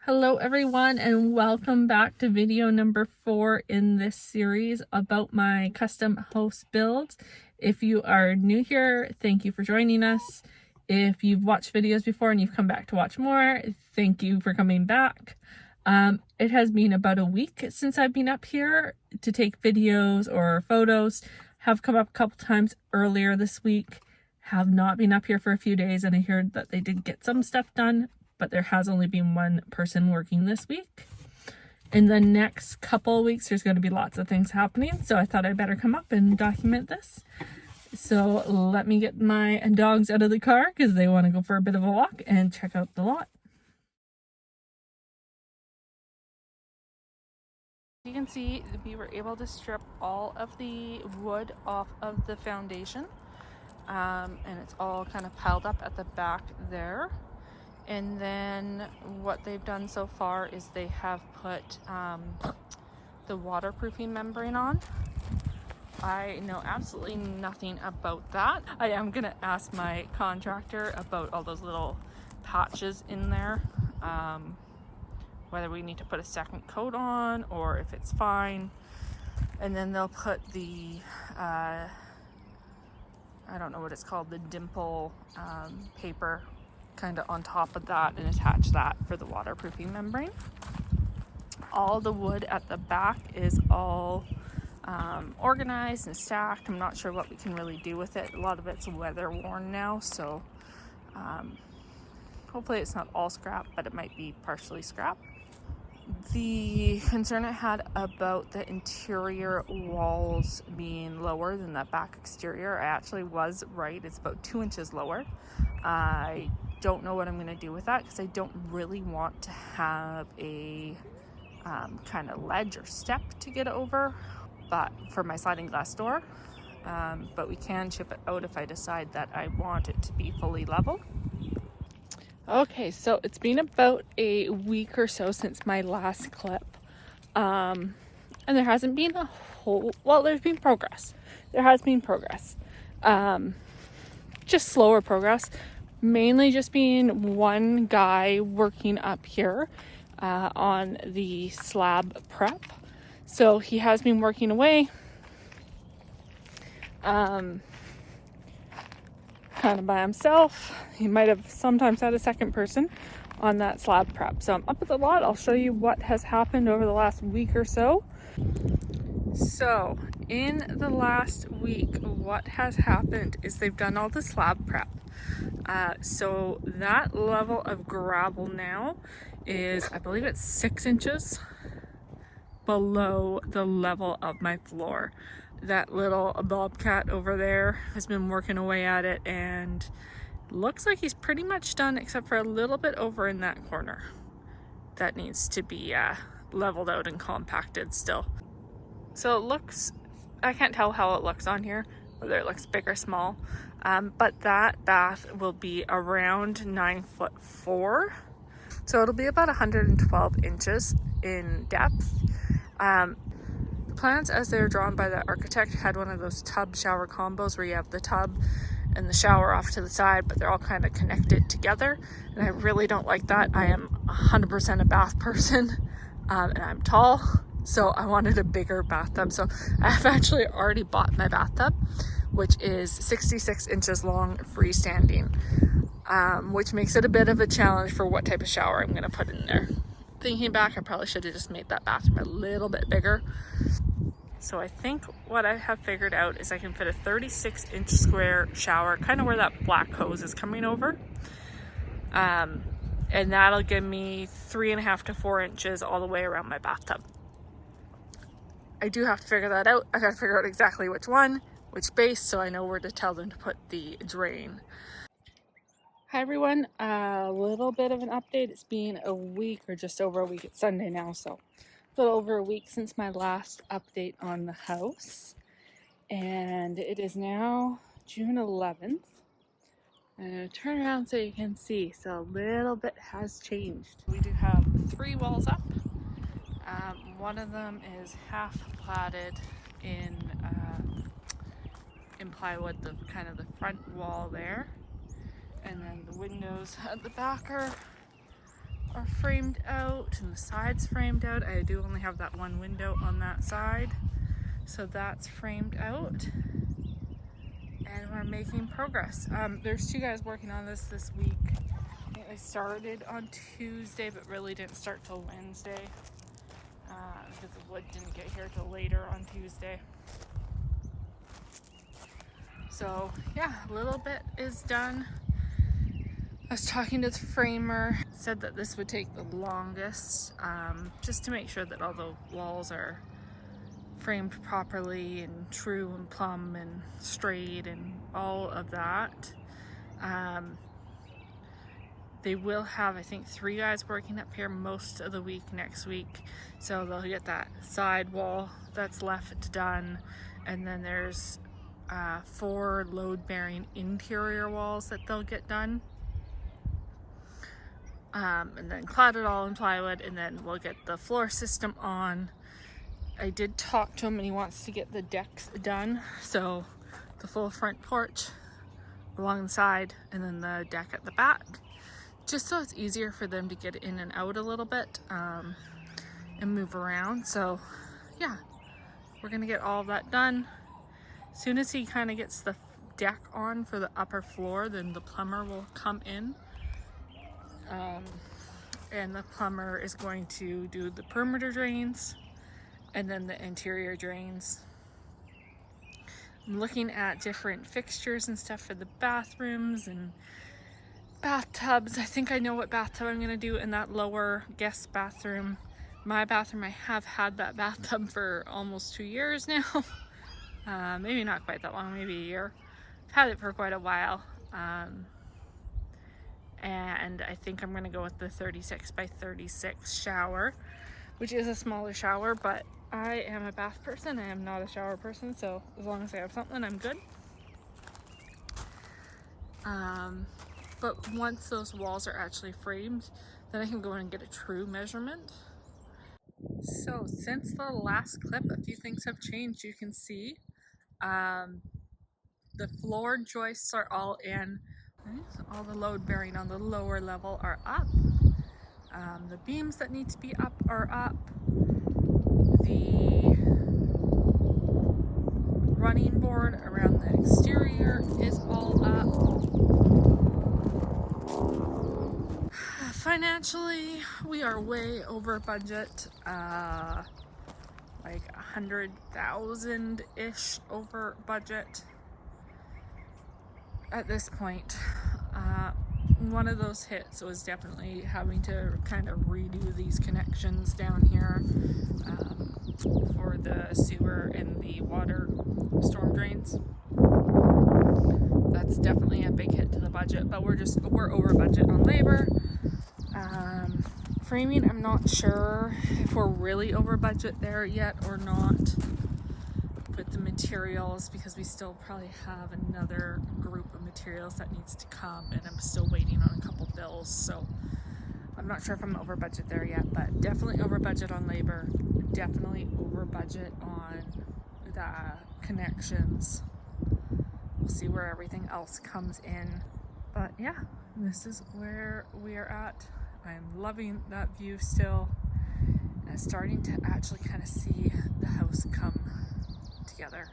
Hello everyone, and welcome back to video number 4 in this series about my custom house builds. If you are new here, thank you for joining us. If you've watched videos before and you've come back to watch more, thank you for coming back. It has been about a week since I've been up here to take videos or photos. Have come up a couple times earlier this week. Have not been up here for a few days, and I heard that they did get some stuff done, but there has only been one person working this week. In the next couple of weeks, there's going to be lots of things happening, so I thought I'd better come up and document this. So let me get my dogs out of the car because they want to go for a bit of a walk and check out the lot. You can see we were able to strip all of the wood off of the foundation, and it's all kind of piled up at the back there. And then what they've done so far is they have put the waterproofing membrane on. I know absolutely nothing about that. I am gonna ask my contractor about all those little patches in there, whether we need to put a second coat on or if it's fine. And then they'll put the I don't know what it's called, the dimple paper kind of on top of that and attach that for the waterproofing membrane. All the wood at the back is all organized and stacked. I'm not sure what we can really do with it. A lot of it's weather worn now, so hopefully it's not all scrap, but it might be partially scrap. The concern I had about the interior walls being lower than the back exterior, I actually was right. It's about 2 inches lower. I don't know what I'm going to do with that because I don't really want to have a kind of ledge or step to get over, but for my sliding glass door, but we can chip it out if I decide that I want it to be fully level. Okay, so it's been about a week or so since my last clip, and there hasn't been a whole, well, there's been progress. There has been progress, just slower progress. Mainly just being one guy working up here on the slab prep. So he has been working away, kind of by himself. He might have sometimes had a second person on that slab prep. So I'm up at the lot. I'll show you what has happened over the last week or so. So in the last week, what has happened is they've done all the slab prep. So that level of gravel now is, I believe it's 6 inches below the level of my floor. That little bobcat over there has been working away at it, and looks like he's pretty much done except for a little bit over in that corner that needs to be leveled out and compacted still. So it looks, I can't tell how it looks on here, whether it looks big or small, but that bath will be around 9'4", so it'll be about 112 inches in depth. The plans as they were drawn by the architect had one of those tub shower combos where you have the tub and the shower off to the side, but they're all kind of connected together, and I really don't like that. I am 100% a bath person, and I'm tall, so I wanted a bigger bathtub. So I've actually already bought my bathtub, which is 66 inches long, freestanding, which makes it a bit of a challenge for what type of shower I'm going to put in there. Thinking back, I probably should have just made that bathroom a little bit bigger. So I think what I have figured out is I can fit a 36-inch square shower, kind of where that black hose is coming over. And that'll give me 3.5 to 4 inches all the way around my bathtub. I do have to figure that out. I gotta figure out exactly which one, which base, so I know where to tell them to put the drain. Hi everyone, a little bit of an update. It's been a week, or just over a week. It's Sunday now, so a little over a week since my last update on the house. And it is now June 11th. I'm gonna turn around so you can see. So a little bit has changed. We do have 3 walls up. One of them is half platted in plywood, the kind of the front wall there, and then the windows at the back are are framed out and the sides framed out. I do only have that one window on that side, so that's framed out. And we're making progress. There's 2 guys working on this week. I think they started on Tuesday, but really didn't start till Wednesday because the wood didn't get here till later on Tuesday. So yeah, a little bit is done. I was talking to the framer, said that this would take the longest, just to make sure that all the walls are framed properly and true and plumb and straight and all of that. They will have, I think, 3 guys working up here most of the week next week, so they'll get that side wall that's left done, and then there's 4 load-bearing interior walls that they'll get done, and then clad it all in plywood, and then we'll get the floor system on. I did talk to him and he wants to get the decks done, so the full front porch along the side and then the deck at the back, just so it's easier for them to get in and out a little bit and move around. So yeah, we're gonna get all of that done. As soon as he kind of gets the deck on for the upper floor, then the plumber will come in, and the plumber is going to do the perimeter drains and then the interior drains. I'm looking at different fixtures and stuff for the bathrooms and bathtubs. I think I know what bathtub I'm gonna do in that lower guest bathroom. My bathroom, I have had that bathtub for almost 2 years now. Maybe not quite that long, maybe a year. I've had it for quite a while. And I think I'm gonna go with the 36 by 36 shower, which is a smaller shower, but I am a bath person, I am not a shower person, so as long as I have something, I'm good. But once those walls are actually framed, then I can go in and get a true measurement. So since the last clip, a few things have changed. You can see the floor joists are all in. All the load bearing on the lower level are up. The beams that need to be up are up. The running board around the exterior is all up. Financially, we are way over budget, like 100,000-ish over budget at this point. One of those hits was definitely having to kind of redo these connections down here for the sewer and the water storm drains. That's definitely a big hit to the budget, but we're over budget on labor. Framing, I'm not sure if we're really over budget there yet or not with the materials, because we still probably have another group of materials that needs to come, and I'm still waiting on a couple bills, so I'm not sure if I'm over budget there yet, but definitely over budget on labor, definitely over budget on the connections. We'll see where everything else comes in, but yeah, this is where we are at. I'm loving that view still, and starting to actually kind of see the house come together.